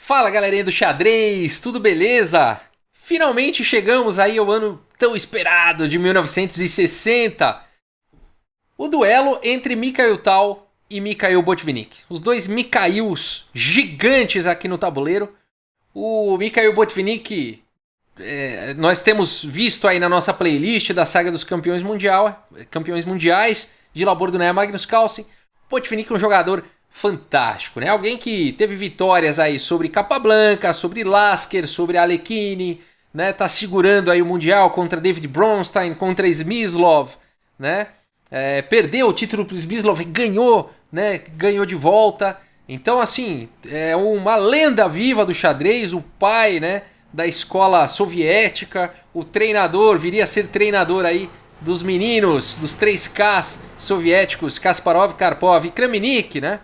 Fala galerinha do xadrez, tudo beleza? Finalmente chegamos aí ao ano tão esperado de 1960. O duelo entre Mikhail Tal e Mikhail Botvinnik. Os dois Mikhails gigantes aqui no tabuleiro. O Mikhail Botvinnik, nós temos visto aí na nossa playlist da saga dos campeões mundiais de labor do Magnus Carlsen. Botvinnik é um jogador fantástico, né? Alguém que teve vitórias aí sobre Capablanca, sobre Lasker, sobre Alekhine, né? Tá segurando aí o Mundial contra David Bronstein, contra Smyslov, né? Perdeu o título pro Smyslov e ganhou, né? Ganhou de volta. Então, assim, é uma lenda viva do xadrez, o pai, né? Da escola soviética, o treinador, viria a ser treinador aí dos meninos, dos 3Ks soviéticos, Kasparov, Karpov e Kramnik, né?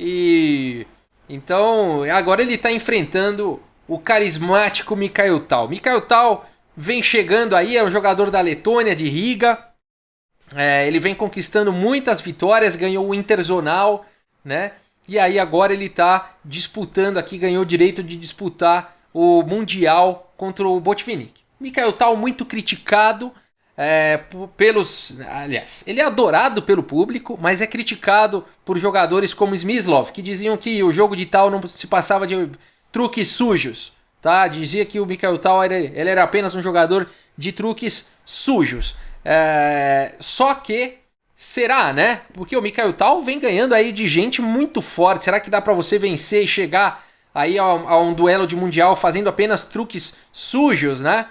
E então agora ele está enfrentando o carismático Mikhail Tal. Mikhail Tal vem chegando aí, é um jogador da Letônia, de Riga. Ele vem conquistando muitas vitórias, ganhou o Interzonal, né? E aí agora ele está disputando aqui, ganhou o direito de disputar o Mundial contra o Botvinnik. Mikhail Tal muito criticado aliás, ele é adorado pelo público, mas é criticado por jogadores como Smyslov, que diziam que o jogo de Tal não se passava de truques sujos, tá? Dizia que o Mikhail Tal ele era apenas um jogador de truques sujos. Só que será, né? Porque o Mikhail Tal vem ganhando aí de gente muito forte. Será que dá pra você vencer e chegar aí a um duelo de mundial fazendo apenas truques sujos, né?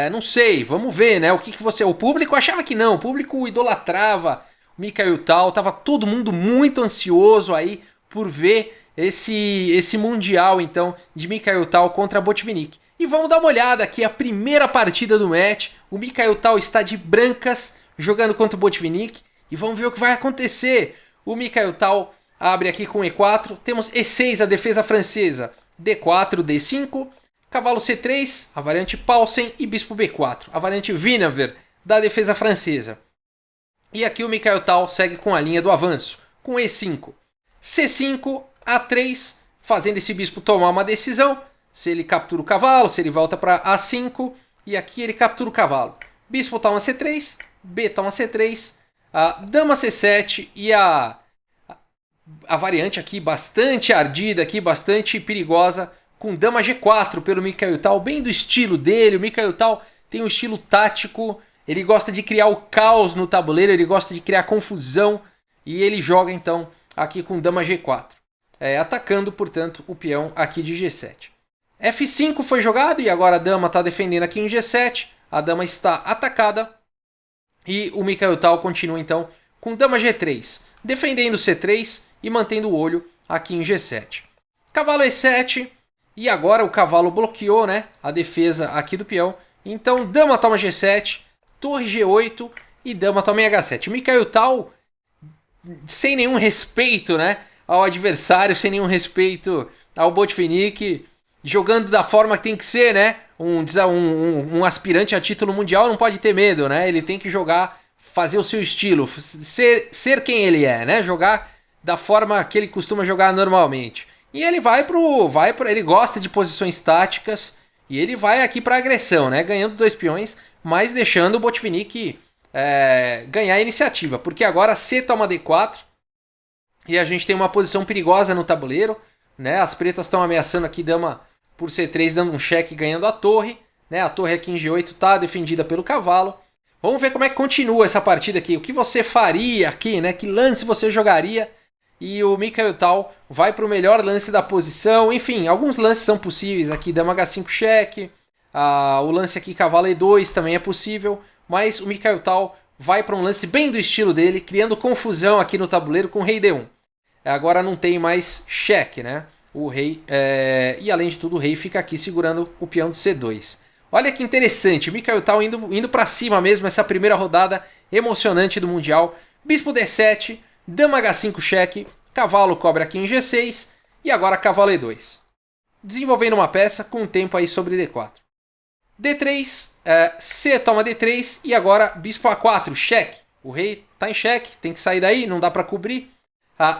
Não sei, vamos ver, né? O público achava que não, o público idolatrava o Mikhail Tal, tava todo mundo muito ansioso aí por ver esse mundial então de Mikhail Tal contra Botvinnik. E vamos dar uma olhada aqui a primeira partida do match. O Mikhail Tal está de brancas jogando contra o Botvinnik e vamos ver o que vai acontecer. O Mikhail Tal abre aqui com E4, temos E6, a defesa francesa, D4, D5, cavalo C3, a variante Paulsen e bispo B4, a variante Wiener da defesa francesa. E aqui o Mikhail Tal segue com a linha do avanço, com E5, C5, A3, fazendo esse bispo tomar uma decisão, se ele captura o cavalo, se ele volta para A5, e aqui ele captura o cavalo. Bispo toma C3, B toma C3, a dama C7 e a variante aqui bastante ardida, aqui, bastante perigosa, com dama G4 pelo Mikhail Tal, bem do estilo dele. O Mikhail Tal tem um estilo tático, ele gosta de criar o caos no tabuleiro, ele gosta de criar confusão, e ele joga então aqui com dama G4, atacando, portanto, o peão aqui de G7. F5 foi jogado e agora a dama está defendendo aqui em G7, a dama está atacada, e o Mikhail Tal continua então com dama G3, defendendo C3 e mantendo o olho aqui em G7. Cavalo E7, e agora o cavalo bloqueou, né, a defesa aqui do peão. Então dama toma G7, torre G8 e dama toma em H7. O Mikhail Tal, sem nenhum respeito, né, ao adversário, sem nenhum respeito ao Botvinnik, jogando da forma que tem que ser, né? Um aspirante a título mundial não pode ter medo, né? Ele tem que jogar, fazer o seu estilo, ser quem ele é, né? Jogar da forma que ele costuma jogar normalmente. E ele ele gosta de posições táticas e ele vai aqui para agressão, né? Ganhando 2 peões, mas deixando o Botvinnik ganhar a iniciativa, porque agora C toma D4 e a gente tem uma posição perigosa no tabuleiro, né? As pretas estão ameaçando aqui dama por C3, dando um cheque, ganhando a torre, né? A torre aqui em G8 está defendida pelo cavalo. Vamos ver como é que continua essa partida aqui. O que você faria aqui, né? Que lance você jogaria? E o Mikhail Tal vai para o melhor lance da posição. Enfim, alguns lances são possíveis aqui. Dama H5 cheque. O lance aqui cavalo E2 também é possível. Mas o Mikhail Tal vai para um lance bem do estilo dele, criando confusão aqui no tabuleiro com o rei D1. Agora não tem mais cheque, né? O rei, e além de tudo o rei fica aqui segurando o peão de C2. Olha que interessante, o Mikhail Tal indo para cima mesmo, essa primeira rodada emocionante do Mundial. Bispo D7, dama H5 cheque, cavalo cobra aqui em G6 e agora cavalo E2. Desenvolvendo uma peça com um tempo aí sobre D4. D3, C toma D3 e agora bispo A4, cheque. O rei está em cheque, tem que sair daí, não dá para cobrir.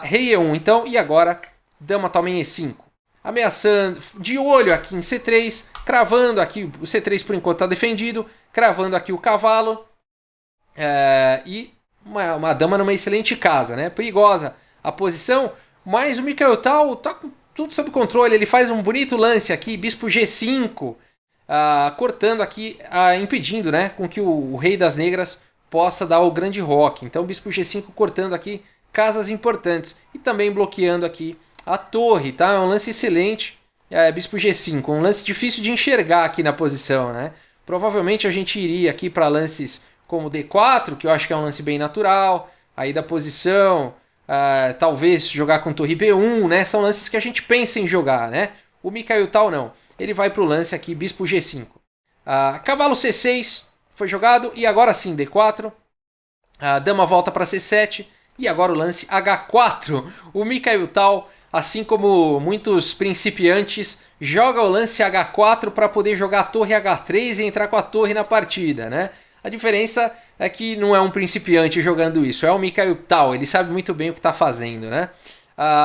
Rei E1 então, e agora dama toma em E5. ameaçando, de olho aqui em C3, cravando aqui, o C3 por enquanto está defendido, cravando aqui o cavalo, e uma dama numa excelente casa, né? Perigosa a posição, mas o Mikhail Tal tá com tudo sob controle, ele faz um bonito lance aqui, bispo G5, cortando aqui, impedindo, né, com que o rei das negras possa dar o grande roque. Então bispo G5 cortando aqui casas importantes e também bloqueando aqui a torre, tá? É um lance excelente, bispo G5, um lance difícil de enxergar aqui na posição, né? Provavelmente a gente iria aqui para lances como D4, que eu acho que é um lance bem natural, aí da posição, talvez jogar com torre B1, né? São lances que a gente pensa em jogar, né? O Mikhail Tal não, ele vai para o lance aqui, bispo G5. Cavalo C6 foi jogado e agora sim D4, a dama volta para C7 e agora o lance H4. O Mikhail Tal, assim como muitos principiantes, joga o lance H4 para poder jogar a torre H3 e entrar com a torre na partida, né? A diferença é que não é um principiante jogando isso, é o Mikhail Tal, ele sabe muito bem o que está fazendo, né?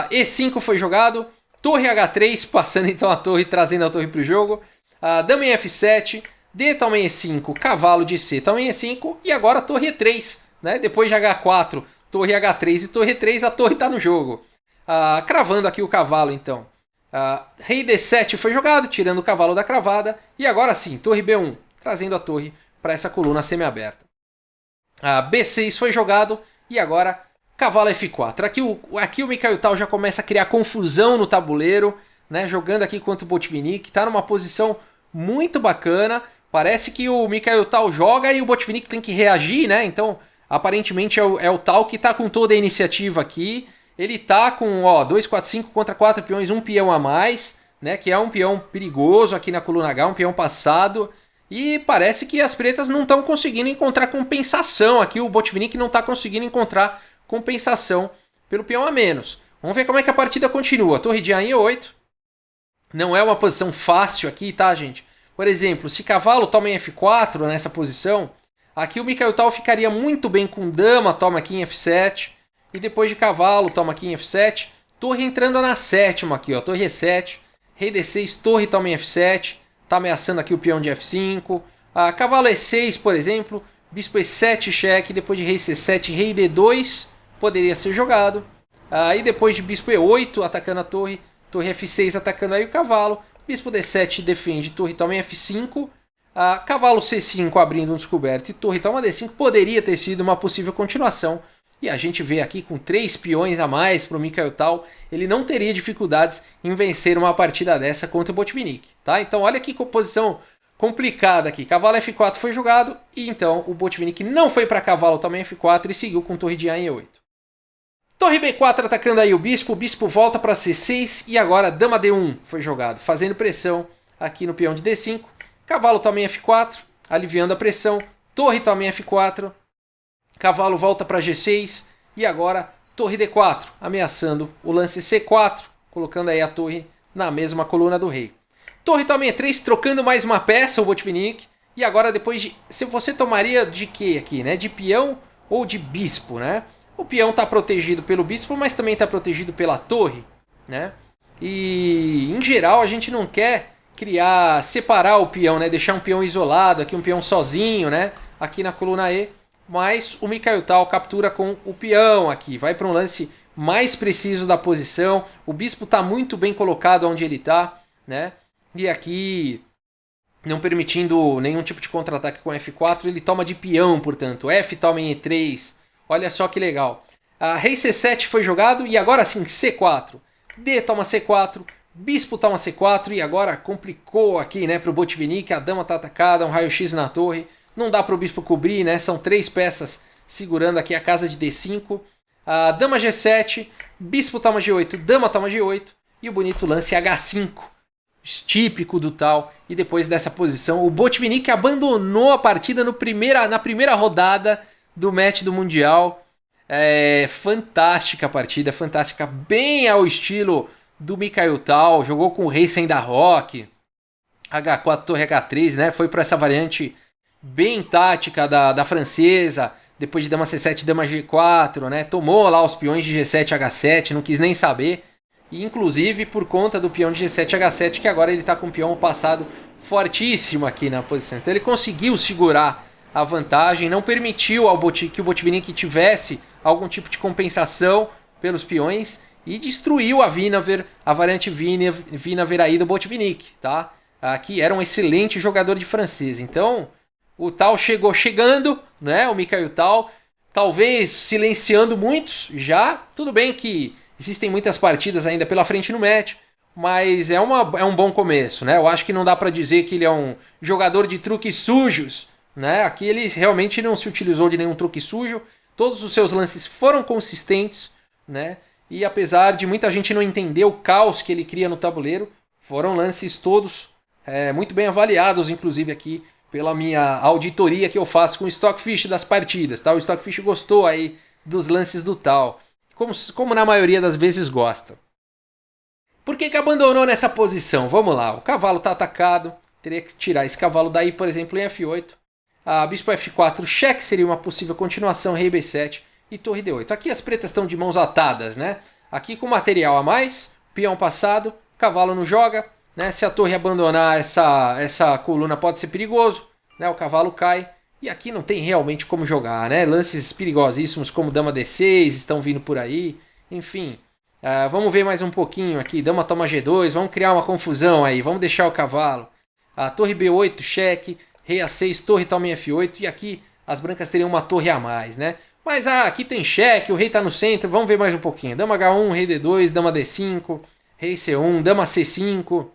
E5 foi jogado, torre H3, passando então a torre, trazendo a torre para o jogo. Dama em F7, D toma em E5, cavalo de C toma em E5 e agora torre E3, né? Depois de H4, torre H3 e torre E3, a torre está no jogo. Cravando aqui o cavalo então. Rei D7 foi jogado, tirando o cavalo da cravada. E agora sim, torre B1, trazendo a torre para essa coluna semi-aberta. B6 foi jogado e agora cavalo F4. Aqui o Mikhail Tal já começa a criar confusão no tabuleiro, né? Jogando aqui contra o Botvinnik, está numa posição muito bacana. Parece que o Mikhail Tal joga e o Botvinnik tem que reagir, né? Então, aparentemente é o Tal que está com toda a iniciativa aqui. Ele tá com 2, 4, 5 contra 4 peões, um peão a mais, né? Que é um peão perigoso aqui na coluna H, um peão passado. E parece que as pretas não estão conseguindo encontrar compensação aqui. O Botvinnik não está conseguindo encontrar compensação pelo peão a menos. Vamos ver como é que a partida continua. Torre de A em E8. Não é uma posição fácil aqui, tá, gente? Por exemplo, se cavalo toma em F4 nessa posição, aqui o Mikhail Tal ficaria muito bem com dama, toma aqui em F7. E depois de cavalo, toma aqui em F7. Torre entrando na sétima aqui, ó. Torre E7. Rei D6, torre toma em F7. Tá ameaçando aqui o peão de F5. Cavalo E6, por exemplo. Bispo E7, cheque. Depois de rei C7, rei D2. Poderia ser jogado. E depois de bispo E8, atacando a torre. Torre F6, atacando aí o cavalo. Bispo D7, defende. Torre toma em F5. Cavalo C5, abrindo um descoberto. E torre toma D5. Poderia ter sido uma possível continuação. E a gente vê aqui com 3 peões a mais para o Mikhail Tal, ele não teria dificuldades em vencer uma partida dessa contra o Botvinnik, tá? Então olha que composição complicada aqui. Cavalo F4 foi jogado e então o Botvinnik não foi para cavalo também F4 e seguiu com torre de A em E8. Torre B4 atacando aí o bispo volta para C6 e agora dama D1 foi jogado, fazendo pressão aqui no peão de D5. Cavalo também F4, aliviando a pressão, torre também F4. Cavalo volta para G6 e agora torre D4, ameaçando o lance C4, colocando aí a torre na mesma coluna do rei. Torre também E3, trocando mais uma peça o Botvinnik. E agora depois de... Se você tomaria de que aqui, né? De peão ou de bispo, né? O peão está protegido pelo bispo, mas também está protegido pela torre, né? E em geral a gente não quer separar o peão, né? Deixar um peão isolado, aqui um peão sozinho, né? Aqui na coluna E. Mas o Mikhail Tal captura com o peão aqui. Vai para um lance mais preciso da posição. O bispo está muito bem colocado onde ele está, né? E aqui, não permitindo nenhum tipo de contra-ataque com F4, ele toma de peão, portanto. F toma em E3. Olha só que legal. Rei C7 foi jogado e agora sim C4. D toma C4. Bispo toma C4 e agora complicou aqui, né? Para o Botvinnik. A dama está atacada, um raio-x na torre. Não dá para o bispo cobrir, né? São 3 peças segurando aqui a casa de D5. Dama G7, bispo toma G8, dama toma G8. E o bonito lance H5, típico do Tal. E depois dessa posição, o Botvinnik abandonou a partida na primeira rodada do match do Mundial. Fantástica a partida, fantástica. Bem ao estilo do Mikhail Tal. Jogou com o rei sem dar roque. H4, torre H3, né? Foi para essa variante bem tática da francesa, depois de dama C7, dama G4, né? Tomou lá os peões de G7, H7, não quis nem saber. e inclusive por conta do peão de G7 H7, que agora ele está com um peão passado fortíssimo aqui na posição. Então ele conseguiu segurar a vantagem, não permitiu que o Botvinnik tivesse algum tipo de compensação pelos peões e destruiu a Vinaver, a variante Vinaver aí do Botvinnik, tá? Que era um excelente jogador de francês. Então o Tal chegou chegando, né? O Mikhail Tal, talvez silenciando muitos já. Tudo bem que existem muitas partidas ainda pela frente no match, mas é um bom começo, né? Eu acho que não dá para dizer que ele é um jogador de truques sujos, né? Aqui ele realmente não se utilizou de nenhum truque sujo. Todos os seus lances foram consistentes, né? E apesar de muita gente não entender o caos que ele cria no tabuleiro, foram lances todos muito bem avaliados, inclusive aqui pela minha auditoria que eu faço com o Stockfish das partidas, tá? O Stockfish gostou aí dos lances do Tal, como na maioria das vezes gosta. Por que abandonou nessa posição? Vamos lá, o cavalo está atacado, teria que tirar esse cavalo daí, por exemplo, em F8. A bispo F4, cheque seria uma possível continuação, rei B7 e torre D8. Aqui as pretas estão de mãos atadas, né? Aqui com material a mais, peão passado, cavalo não joga, né? Se a torre abandonar essa coluna pode ser perigoso, né? O cavalo cai e aqui não tem realmente como jogar, né? Lances perigosíssimos como dama D6 estão vindo por aí, enfim. Vamos ver mais um pouquinho aqui, dama toma G2, vamos criar uma confusão aí, vamos deixar o cavalo. A torre B8, cheque, rei A6, torre toma em F8 e aqui as brancas teriam uma torre a mais, né? Mas aqui tem cheque, o rei está no centro, vamos ver mais um pouquinho. Dama H1, rei D2, dama D5, rei C1, dama C5,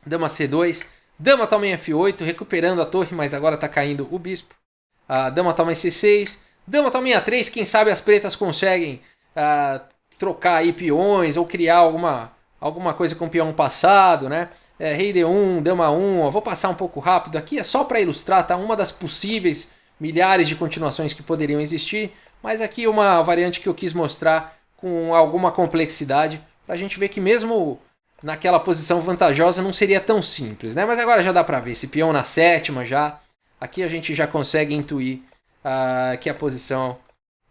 dama C2, dama toma em F8, recuperando a torre, mas agora está caindo o bispo. A dama toma em C6, dama toma em A3, quem sabe as pretas conseguem trocar aí peões ou criar alguma coisa com o peão passado, né? Rei D1, dama 1, vou passar um pouco rápido aqui, é só para ilustrar, tá? Uma das possíveis milhares de continuações que poderiam existir, mas aqui uma variante que eu quis mostrar com alguma complexidade, para a gente ver que mesmo naquela posição vantajosa não seria tão simples, né? Mas agora já dá para ver, esse peão na sétima já, aqui a gente já consegue intuir que a posição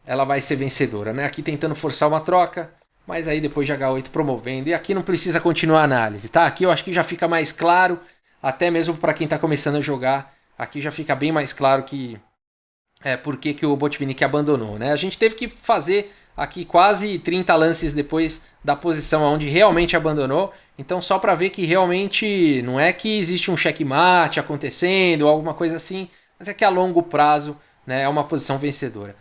ela vai ser vencedora, né? Aqui tentando forçar uma troca, mas aí depois de H8 promovendo, e aqui não precisa continuar a análise, tá? Aqui eu acho que já fica mais claro, até mesmo para quem está começando a jogar, aqui já fica bem mais claro que por que o Botvinnik abandonou, né? A gente teve que fazer aqui quase 30 lances depois da posição onde realmente abandonou, então só para ver que realmente não é que existe um checkmate acontecendo ou alguma coisa assim, mas é que a longo prazo, né, é uma posição vencedora.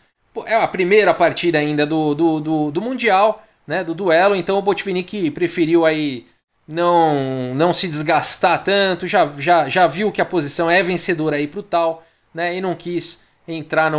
É a primeira partida ainda do Mundial, né, do duelo, então o Botvinnik preferiu aí não se desgastar tanto, já viu que a posição é vencedora aí pro Tal, né, e não quis entrar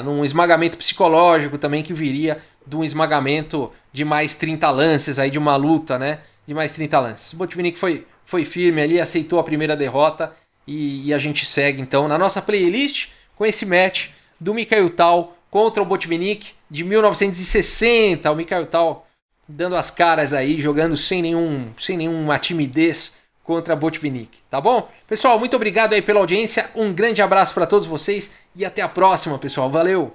num esmagamento psicológico também que viria de um esmagamento de mais 30 lances aí, de uma luta, né, de mais 30 lances. O Botvinnik foi firme ali, aceitou a primeira derrota e a gente segue então na nossa playlist com esse match do Mikhail Tal contra o Botvinnik de 1960, o Mikhail Tal dando as caras aí, jogando sem nenhuma timidez contra Botvinnik, tá bom? Pessoal, muito obrigado aí pela audiência, um grande abraço para todos vocês e até a próxima, pessoal, valeu!